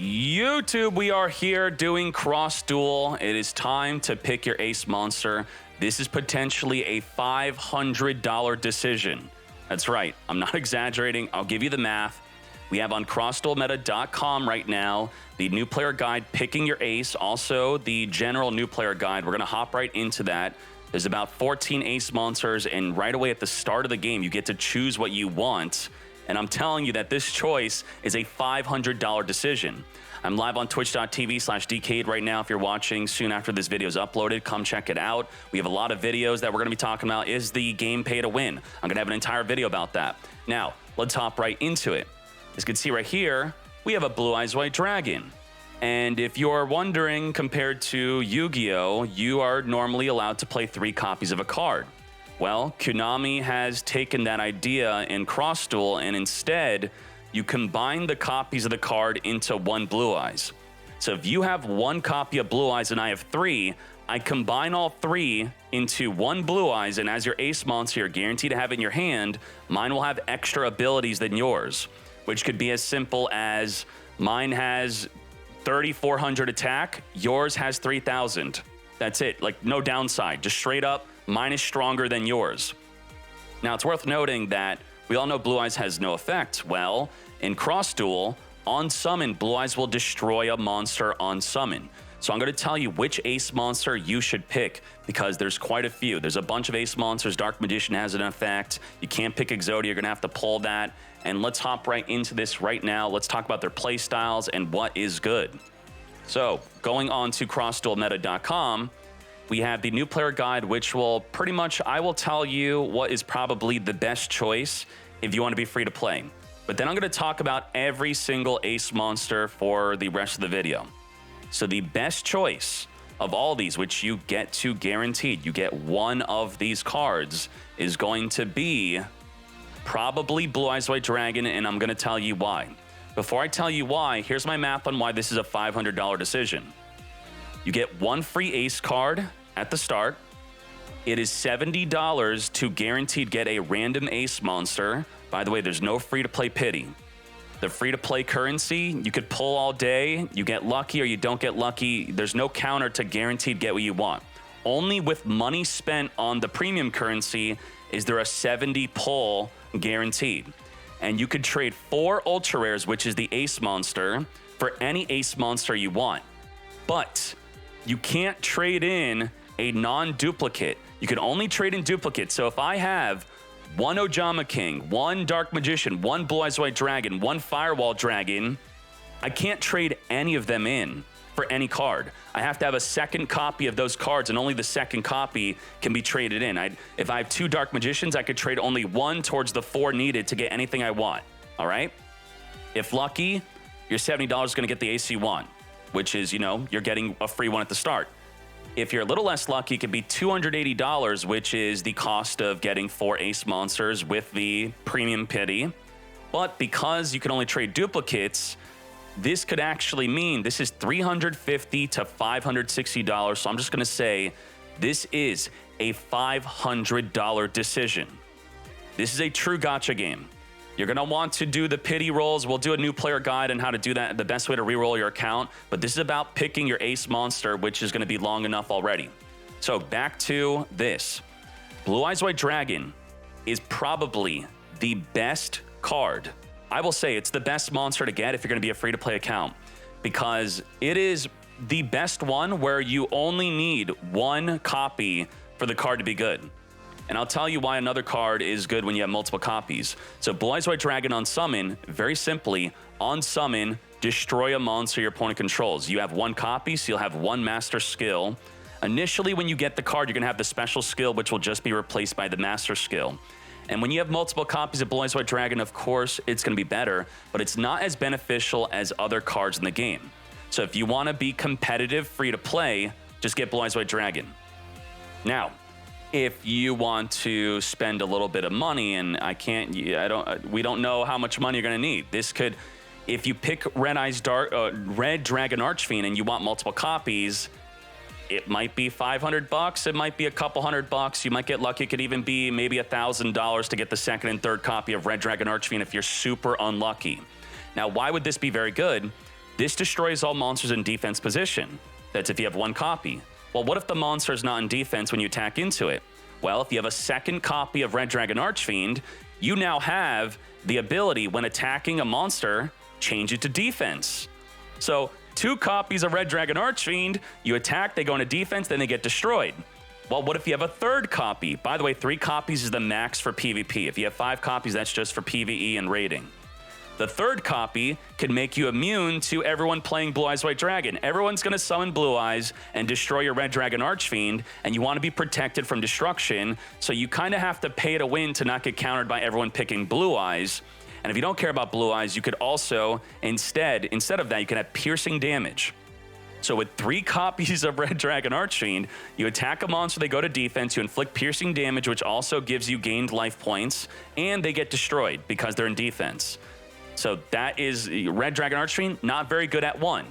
YouTube, we are here doing Cross Duel. It is time to pick your ace monster. This is potentially a $500 decision. That's right, I'm not exaggerating. I'll give you the math. We have on crossduelmeta.com right now the new player guide, picking your ace, also the general new player guide. We're gonna hop right into that. There's about 14 ace monsters, and right away at the start of the game, you get to choose what you want. And I'm telling you that this choice is a $500 decision. I'm live on twitch.tv/Dkayed right now. If you're watching soon after this video is uploaded, come check it out. We have a lot of videos that we're gonna be talking about. Is the game pay to win? I'm gonna have an entire video about that. Now, let's hop right into it. As you can see right here, we have a Blue Eyes White Dragon. And if you're wondering, compared to Yu-Gi-Oh, you are normally allowed to play 3 copies of a card. Well, Konami has taken that idea in Cross Duel, and instead, you combine the copies of the card into 1 Blue Eyes. So if you have 1 copy of Blue Eyes and I have 3, I combine all 3 into 1 Blue Eyes, and as your ace monster, you're guaranteed to have it in your hand. Mine will have extra abilities than yours, which could be as simple as mine has 3,400 attack, yours has 3,000. That's it, like no downside, just straight up, mine is stronger than yours. Now, it's worth noting that we all know Blue Eyes has no effect. Well, in Cross Duel, on summon, Blue Eyes will destroy a monster on summon. So I'm going to tell you which ace monster you should pick, because there's quite a few. There's a bunch of ace monsters. Dark Magician has an effect. You can't pick Exodia. You're going to have to pull that. And let's hop right into this right now. Let's talk about their play styles and what is good. So going on to crossduelmeta.com, we have the new player guide, which will pretty much, I will tell you what is probably the best choice if you want to be free to play. But then I'm going to talk about every single ace monster for the rest of the video. So the best choice of all these, which you get to guaranteed, you get 1 of these cards, is going to be probably Blue Eyes White Dragon, and I'm going to tell you why. Before I tell you why, here's my math on why this is a $500 decision. You get 1 free ace card at the start. It is $70 to guaranteed get a random ace monster. By the way, there's no free-to-play pity. The free-to-play currency, you could pull all day, you get lucky or you don't get lucky. There's no counter to guaranteed get what you want. Only with money spent on the premium currency is there a 70 pull guaranteed. And you could trade 4 ultra rares, which is the ace monster, for any ace monster you want. But you can't trade in a non-duplicate. You can only trade in duplicates. So if I have 1 Ojama King, 1 Dark Magician, 1 Blue Eyes White Dragon, 1 Firewall Dragon, I can't trade any of them in for any card. I have to have a second copy of those cards, and only the second copy can be traded in. If I have 2 Dark Magicians, I could trade only 1 towards the 4 needed to get anything I want, all right? If lucky, your $70 is gonna get the AC one, which is, you know, you're getting a free one at the start. If you're a little less lucky, it could be $280, which is the cost of getting 4 ace monsters with the premium pity. But because you can only trade duplicates, this could actually mean this is $350 to $560. So I'm just gonna say this is a $500 decision. This is a true gacha game. You're gonna want to do the pity rolls. We'll do a new player guide on how to do that, the best way to reroll your account. But this is about picking your ace monster, which is gonna be long enough already. So back to this. Blue Eyes White Dragon is probably the best card. I will say it's the best monster to get if you're gonna be a free-to-play account, because it is the best one where you only need 1 copy for the card to be good. And I'll tell you why another card is good when you have multiple copies. So Blue Eyes White Dragon on summon, very simply, on summon, destroy a monster your opponent controls. You have 1 copy, so you'll have 1 master skill. Initially, when you get the card, you're gonna have the special skill, which will just be replaced by the master skill. And when you have multiple copies of Blue Eyes White Dragon, of course, it's gonna be better, but it's not as beneficial as other cards in the game. So if you wanna be competitive, free to play, just get Blue Eyes White Dragon. Now, if you want to spend a little bit of money, and we don't know how much money you're gonna need. This could, if you pick Red Dragon Archfiend and you want multiple copies, it might be $500, it might be a couple $100. You might get lucky. It could even be maybe $1,000 to get the second and third copy of Red Dragon Archfiend if you're super unlucky. Now, why would this be very good? This destroys all monsters in defense position. That's if you have one copy. Well, what if the monster is not in defense when you attack into it? Well, if you have a second copy of Red Dragon Archfiend, you now have the ability, when attacking a monster, change it to defense. So 2 copies of Red Dragon Archfiend, you attack, they go into defense, then they get destroyed. Well, what if you have a third copy? By the way, 3 copies is the max for PvP. If you have 5 copies, that's just for PvE and raiding. The third copy can make you immune to everyone playing Blue Eyes White Dragon. Everyone's going to summon Blue Eyes and destroy your Red Dragon Archfiend, and you want to be protected from destruction, so you kind of have to pay to win to not get countered by everyone picking Blue Eyes. And if you don't care about Blue Eyes, you could also, instead of that, you can have piercing damage. So with 3 copies of Red Dragon Archfiend, you attack a monster, they go to defense, you inflict piercing damage, which also gives you gained life points, and they get destroyed because they're in defense. So that is Red Dragon Archfiend, not very good at 1.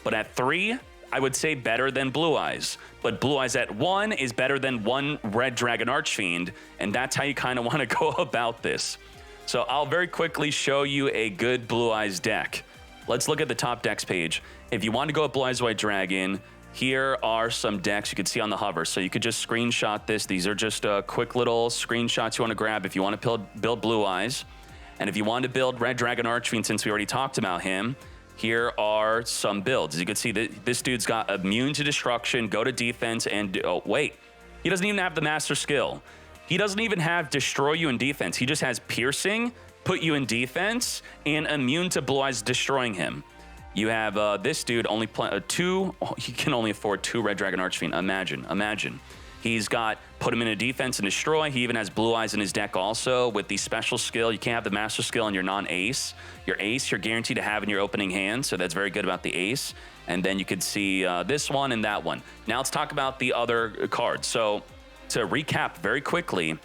But at 3, I would say better than Blue Eyes. But Blue Eyes at 1 is better than 1 Red Dragon Archfiend, and that's how you kind of want to go about this. So I'll very quickly show you a good Blue Eyes deck. Let's look at the top decks page. If you want to go with Blue Eyes White Dragon, here are some decks you can see on the hover. So you could just screenshot this. These are just quick little screenshots you want to grab if you want to build Blue Eyes. And if you want to build Red Dragon Archfiend, since we already talked about him, here are some builds. As you can see, this dude's got immune to destruction, go to defense, and oh, wait. He doesn't even have the master skill. He doesn't even have destroy you in defense. He just has piercing, put you in defense, and immune to Blue Eyes destroying him. You have this dude only play 2. He can only afford 2 Red Dragon Archfiend. Imagine. He's got put him in a defense and destroy. He even has Blue Eyes in his deck also with the special skill. You can't have the master skill on your non-ace. Your ace, you're guaranteed to have in your opening hand, so that's very good about the ace. And then you could see this one and that one. Now let's talk about the other cards. So to recap very quickly,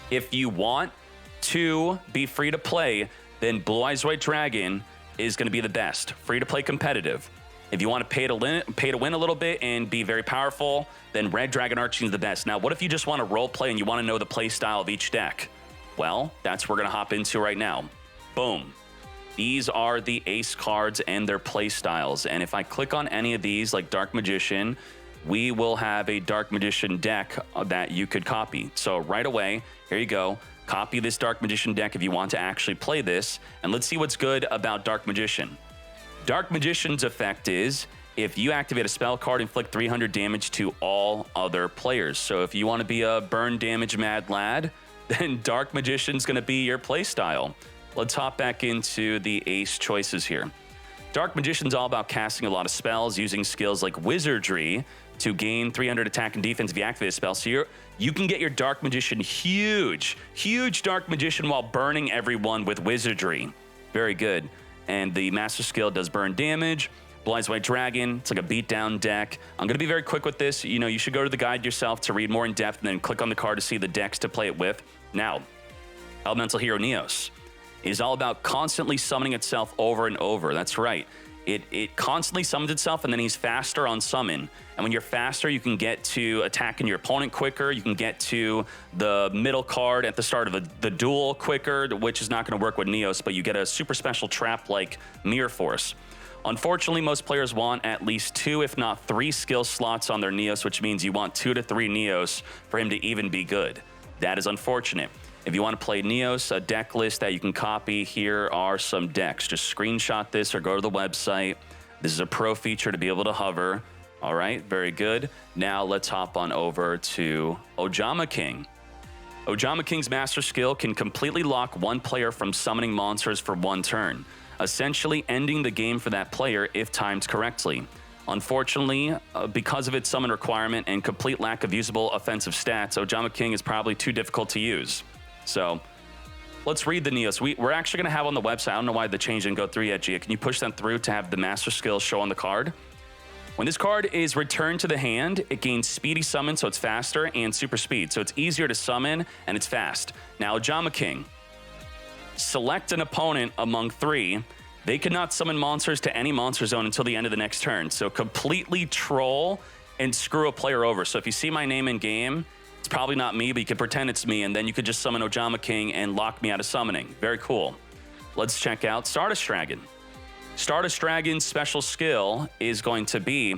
if you want to be free to play, then Blue Eyes White Dragon is going to be the best. Free to play competitive. If you want to pay to win a little bit and be very powerful, then Red Dragon Archfiend is the best. Now, what if you just want to role play and you want to know the play style of each deck? Well, that's what we're going to hop into right now. Boom. These are the ace cards and their play styles. And if I click on any of these, like Dark Magician, we will have a Dark Magician deck that you could copy. So right away, here you go. Copy this Dark Magician deck if you want to actually play this. And let's see what's good about Dark Magician. Dark Magician's effect is, if you activate a spell card, inflict 300 damage to all other players. So if you want to be a burn damage mad lad, then Dark Magician's going to be your playstyle. Let's hop back into the ace choices here. Dark Magician's all about casting a lot of spells, using skills like Wizardry to gain 300 attack and defense if you activate a spell. So you can get your Dark Magician huge Dark Magician while burning everyone with Wizardry. Very good. And the master skill does burn damage. Blue Eyes White Dragon, it's like a beatdown deck. I'm going to be very quick with this. You know, you should go to the guide yourself to read more in depth and then click on the card to see the decks to play it with. Now, Elemental Hero Neos is all about constantly summoning itself over and over. That's right. It constantly summons itself, and then he's faster on summon. And when you're faster, you can get to attacking your opponent quicker. You can get to the middle card at the start of the duel quicker, which is not going to work with Neos, but you get a super special trap like Mirror Force. Unfortunately, most players want at least 2, if not 3 skill slots on their Neos, which means you want 2 to 3 Neos for him to even be good. That is unfortunate. If you want to play Neos, a deck list that you can copy, here are some decks. Just screenshot this or go to the website. This is a pro feature to be able to hover. All right, very good. Now let's hop on over to Ojama King. Ojama King's master skill can completely lock one player from summoning monsters for 1 turn, essentially ending the game for that player if timed correctly. Unfortunately, because of its summon requirement and complete lack of usable offensive stats, Ojama King is probably too difficult to use. So let's read the Neos. We're actually going to have on the website. I don't know why the change didn't go through yet, Gia. Can you push them through to have the master skill show on the card? When this card is returned to the hand, it gains speedy summon, so it's faster, and super speed. So it's easier to summon, and it's fast. Now, Ojama King. Select an opponent among 3. They cannot summon monsters to any monster zone until the end of the next turn. So completely troll and screw a player over. So if you see my name in game, it's probably not me, but you could pretend it's me, and then you could just summon Ojama King and lock me out of summoning. Very cool. Let's check out Stardust Dragon. Stardust Dragon's special skill is going to be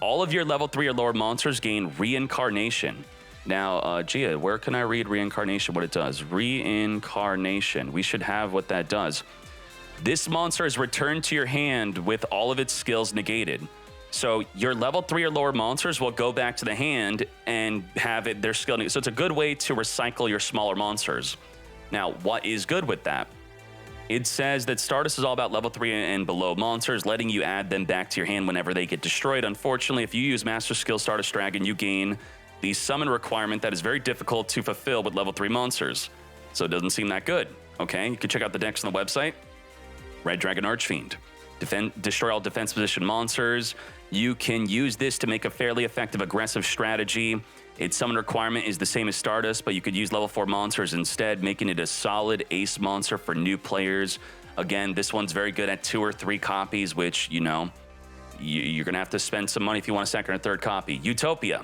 all of your level 3 or lower monsters gain reincarnation. Now, Gia, where can I read reincarnation, what it does? Reincarnation. We should have what that does. This monster is returned to your hand with all of its skills negated. So your level 3 or lower monsters will go back to the hand and have their skill. So it's a good way to recycle your smaller monsters. Now, what is good with that? It says that Stardust is all about level 3 and below monsters, letting you add them back to your hand whenever they get destroyed. Unfortunately, if you use Master Skill Stardust Dragon, you gain the summon requirement that is very difficult to fulfill with level 3 monsters. So it doesn't seem that good, okay? You can check out the decks on the website. Red Dragon Archfiend. Destroy all defense position monsters. You can use this to make a fairly effective aggressive strategy. Its summon requirement is the same as Stardust, but you could use level 4 monsters instead, making it a solid ace monster for new players. Again, this one's very good at 2 or 3 copies, which, you know, you're going to have to spend some money if you want a second or third copy. Utopia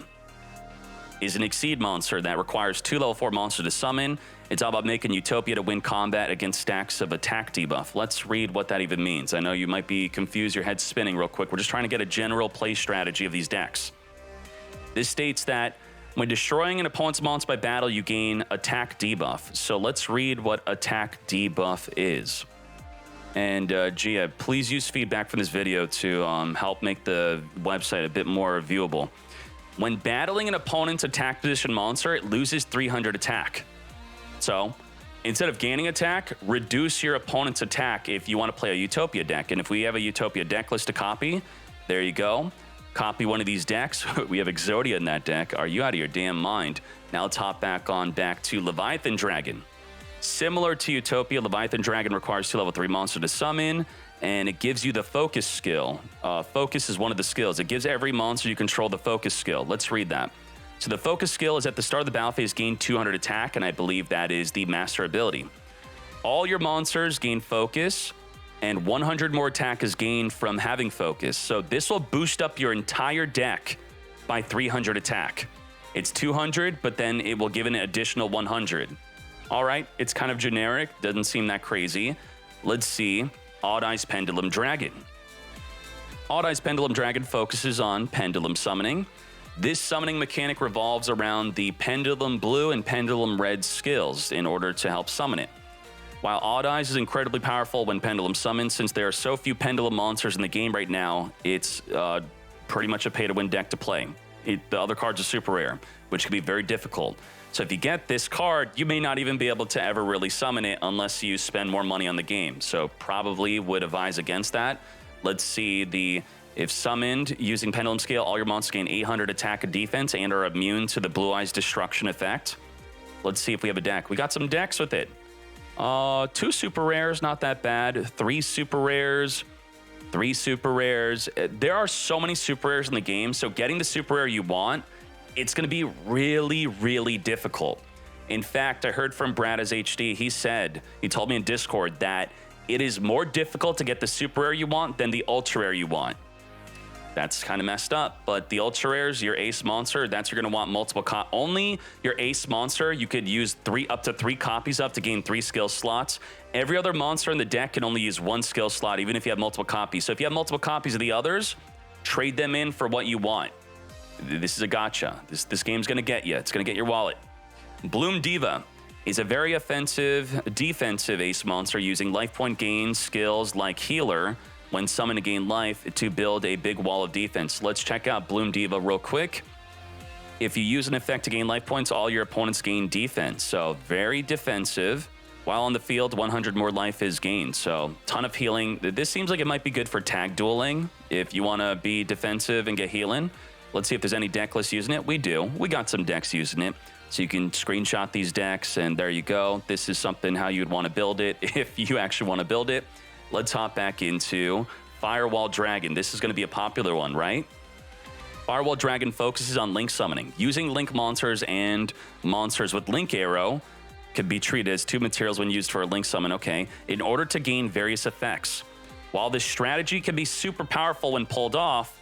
is an Exceed monster that requires 2 level 4 monsters to summon. It's all about making Utopia to win combat against stacks of attack debuff. Let's read what that even means. I know you might be confused, your head's spinning real quick. We're just trying to get a general play strategy of these decks. This states that when destroying an opponent's monster by battle, you gain attack debuff. So let's read what attack debuff is. And Gia, please use feedback from this video to help make the website a bit more viewable. When battling an opponent's attack position monster, it loses 300 attack. So instead of gaining attack, reduce your opponent's attack if you want to play a Utopia deck. And if we have a Utopia deck list to copy, there you go. Copy one of these decks. We have Exodia in that deck. Are you out of your damn mind? Now let's hop back to Leviathan Dragon. Similar to Utopia, Leviathan Dragon requires 2 level 3 monsters to summon, and it gives you the focus skill. Focus is one of the skills. It gives every monster you control the focus skill. Let's read that. So the focus skill is at the start of the battle phase, gain 200 attack, and I believe that is the master ability. All your monsters gain focus, and 100 more attack is gained from having focus. So this will boost up your entire deck by 300 attack. It's 200, but then it will give an additional 100. All right, it's kind of generic, doesn't seem that crazy. Let's see, Odd Eyes Pendulum Dragon. Odd Eyes Pendulum Dragon focuses on pendulum summoning. This summoning mechanic revolves around the Pendulum Blue and Pendulum Red skills in order to help summon it. While Odd Eyes is incredibly powerful when Pendulum summons, since there are so few Pendulum monsters in the game right now, it's pretty much a pay-to-win deck to play. The other cards are super rare, which can be very difficult. So if you get this card, you may not even be able to ever really summon it unless you spend more money on the game. So probably would advise against that. Let's see if summoned using Pendulum Scale, all your monsters gain 800 attack and defense and are immune to the Blue Eyes destruction effect. Let's see if we have a deck. We got some decks with it. 2 super rares, not that bad. 3 super rares. 3 super rares. There are so many super rares in the game, so getting the super rare you want, it's going to be really, really difficult. In fact, I heard from Brad as HD. He told me in Discord that it is more difficult to get the super rare you want than the ultra rare you want. That's kind of messed up, but the ultra rares, your ace monster, that's you're going to want multiple only your ace monster you could use up to 3 copies of to gain 3 skill slots. Every other monster in the deck can only use 1 skill slot, even if you have multiple copies. So if you have multiple copies of the others, trade them in for what you want. This is a gotcha. This game's going to get you. It's going to get your wallet. Bloom Diva is a very offensive, defensive ace monster using life point gain skills like Healer when summoned to gain life to build a big wall of defense. Let's check out Bloom Diva real quick. If you use an effect to gain life points, all your opponents gain defense. So very defensive. While on the field, 100 more life is gained. So ton of healing. This seems like it might be good for tag dueling if you want to be defensive and get healing. Let's see if there's any deck lists using it. We do. We got some decks using it. So you can screenshot these decks, and there you go. This is something how you'd want to build it if you actually want to build it. Let's hop back into Firewall Dragon. This is going to be a popular one, right? Firewall Dragon focuses on link summoning. Using link monsters and monsters with link arrow could be treated as 2 materials when used for a link summon, okay, in order to gain various effects. While this strategy can be super powerful when pulled off,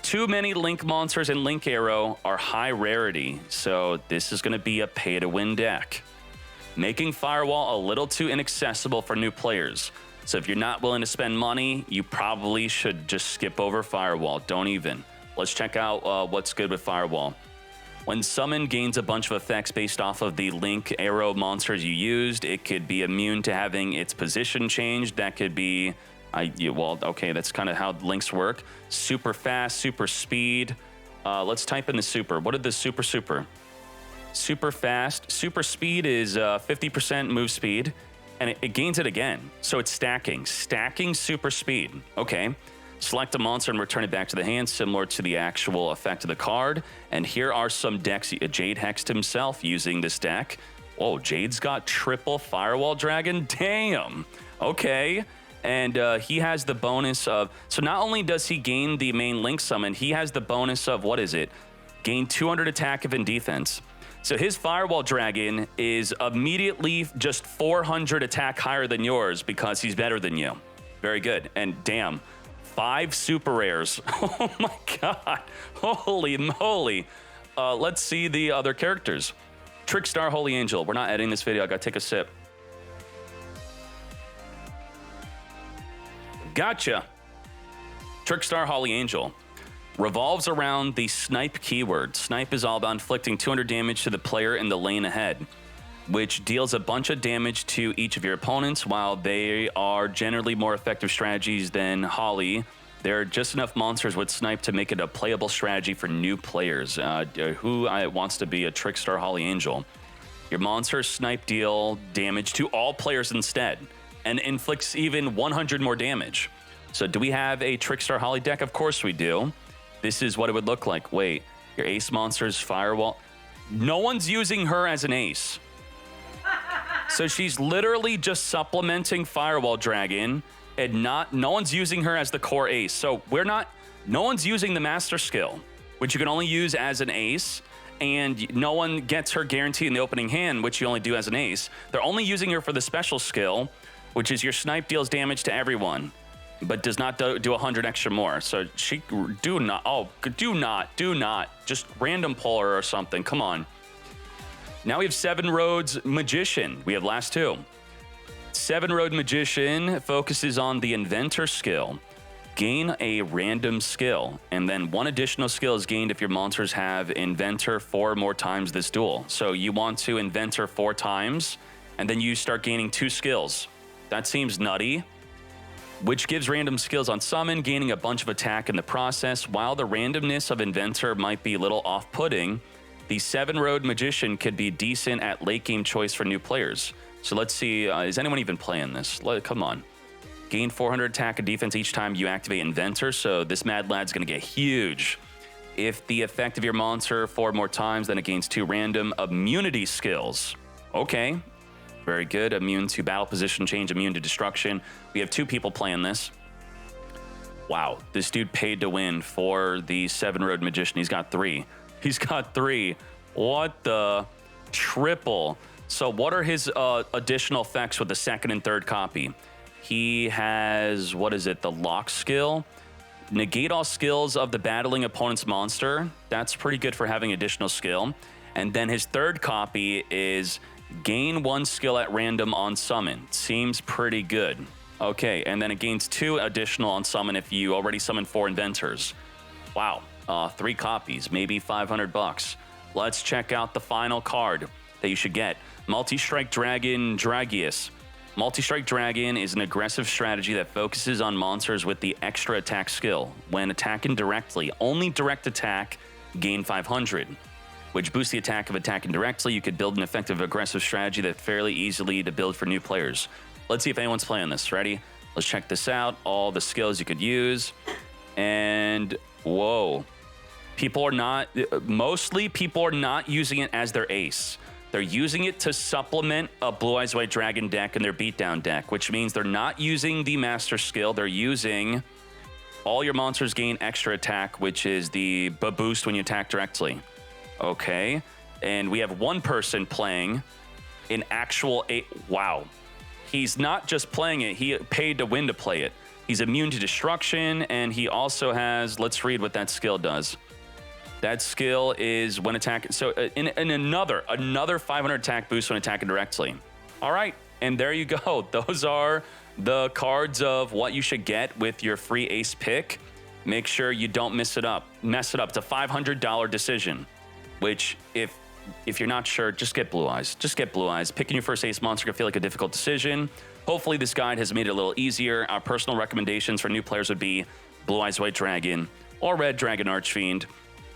too many link monsters and link arrow are high rarity, so this is going to be a pay-to-win deck, making Firewall a little too inaccessible for new players. So if you're not willing to spend money, you probably should just skip over Firewall. Don't even. Let's check out what's good with Firewall. When summoned, gains a bunch of effects based off of the link arrow monsters you used. It could be immune to having its position changed. That could be, well, okay, that's kind of how links work. Super fast, super speed. Let's type in the super. What did the super? Super fast. Super speed is 50% move speed, and it gains it again. So it's stacking. Stacking super speed. Okay. Select a monster and return it back to the hand, similar to the actual effect of the card. And here are some decks. Jade hexed himself using this deck. Oh, Jade's got triple Firewall Dragon. Damn. Okay. And he has the bonus of... So not only does he gain the main link summon, he has the bonus of, what is it? Gain 200 attack and defense. So his Firewall Dragon is immediately just 400 attack higher than yours because he's better than you. Very good. And damn... 5 super rares. Oh my god. Holy moly. Let's see the other characters. Trickstar Holy Angel. We're not editing this video. I gotta take a sip. Gotcha. Trickstar Holy Angel revolves around the snipe keyword. Snipe is all about inflicting 200 damage to the player in the lane ahead, which deals a bunch of damage to each of your opponents. While they are generally more effective strategies than Holly, there are just enough monsters with Snipe to make it a playable strategy for new players. Who wants to be a Trickstar Holly Angel? Your monsters Snipe deal damage to all players instead, and inflicts even 100 more damage. So do we have a Trickstar Holly deck? Of course we do. This is what it would look like. Wait, your ace monsters Firewall. No one's using her as an ace. So she's literally just supplementing Firewall Dragon, and no one's using her as the core ace. So no one's using the master skill, which you can only use as an ace, and no one gets her guarantee in the opening hand, which you only do as an ace. They're only using her for the special skill, which is your snipe deals damage to everyone, but does not do 100 extra more. So do not, just random pull her or something, come on. Now we have Seven Roads Magician. We have last two. Seven Road Magician focuses on the Inventor skill. Gain a random skill, and then one additional skill is gained if your monsters have Inventor 4 more times this duel. So you want to Inventor 4 times, and then you start gaining 2 skills. That seems nutty. Which gives random skills on summon, gaining a bunch of attack in the process. While the randomness of Inventor might be a little off-putting, the Seven Road Magician could be decent at late game choice for new players. So let's see, is anyone even playing this? Come on. Gain 400 attack and defense each time you activate Inventor, so this mad lad's gonna get huge. If the effect of your monster 4 more times, then it gains 2 random immunity skills. Okay, very good. Immune to battle position change, immune to destruction. We have 2 people playing this. Wow, this dude paid to win for the Seven Road Magician. He's got 3. He's got 3. What the triple? So what are his additional effects with the second and third copy? He has, what is it, the lock skill? Negate all skills of the battling opponent's monster. That's pretty good for having additional skill. And then his third copy is gain 1 skill at random on summon. Seems pretty good. Okay, and then it gains 2 additional on summon if you already summoned 4 inventors. Wow. 3 copies, maybe 500 bucks. Let's check out the final card that you should get. Multi-Strike Dragon Dragius. Multi-Strike Dragon is an aggressive strategy that focuses on monsters with the extra attack skill. When attacking directly, only direct attack, gain 500, which boosts the attack of attacking directly. You could build an effective aggressive strategy that's fairly easily to build for new players. Let's see if anyone's playing this. Ready? Let's check this out. All the skills you could use. And whoa. Mostly people are not using it as their ace. They're using it to supplement a Blue Eyes White Dragon deck in their beatdown deck, which means they're not using the master skill. They're using all your monsters gain extra attack, which is the boost when you attack directly. Okay. And we have one person playing an actual wow. He's not just playing it. He paid to win to play it. He's immune to destruction, and he also has, let's read what that skill does. That skill is when attacking. So in another 500 attack boost when attacking directly. All right, and there you go. Those are the cards of what you should get with your free ace pick. Make sure you don't mess it up. It's a $500 decision, which if you're not sure, just get Blue Eyes. Just get Blue Eyes. Picking your first ace monster can feel like a difficult decision. Hopefully this guide has made it a little easier. Our personal recommendations for new players would be Blue Eyes White Dragon or Red Dragon Archfiend,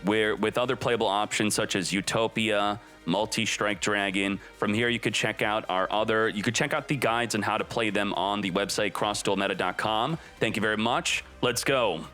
where with other playable options such as Utopia, Multi-Strike Dragon. From here, you could check out you could check out the guides on how to play them on the website crossduelmeta.com. Thank you very much. Let's go.